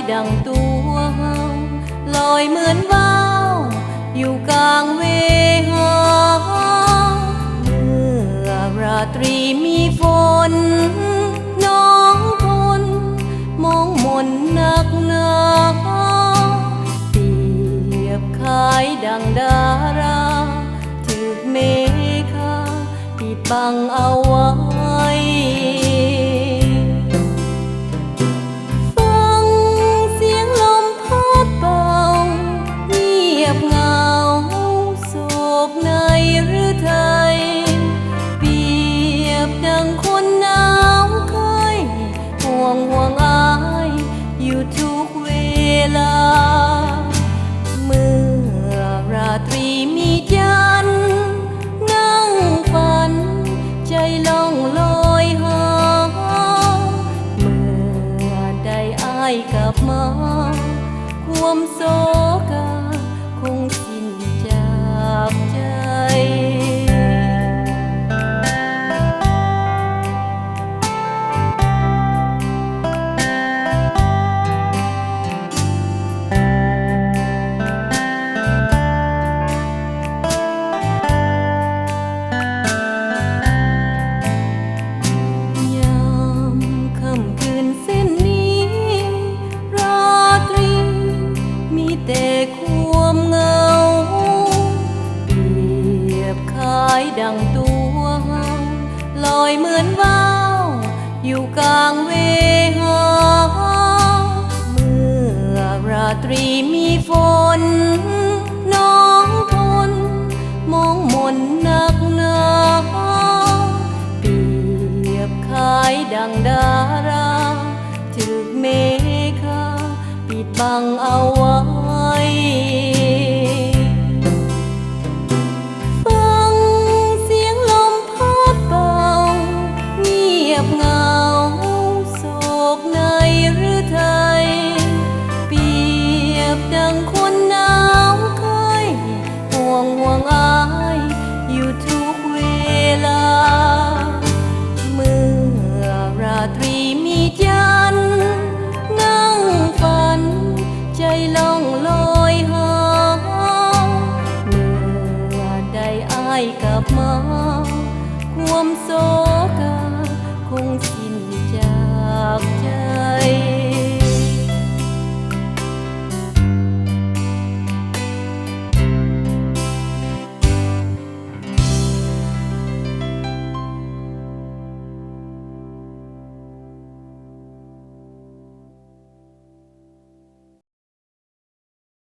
ดังตัวลอยเหมือนว่าวอยู่กลางเวหาเมื่อราตรีมีฝนน้องทนมองมนหนักหนาเปรียบคล้ายดังดาราถูกเมฆาปิดบังเอาไว้ห่วงอายอยู่ทุกเวลาเมื่อราตรีมีจันทร์นั่งฝันใจล่องลอยหาเมื่อได้อายกลับมาความโศกาคงสิ้นจากใจดังตัวลอยเหมือนว่าวอยู่กลางเวหาเมื่อราตรีมีฝนน้องทนมองมนหนักหนาเปรียบคล้ายดังดาราถูกเมฆาปิดบังเอาไว้ห่วงอายอยู่ทุกเวลาเมื่อราตรีมีจันทร์นั่งฝันใจล่องลอยหาเมื่อได้อายกลับมาความโศก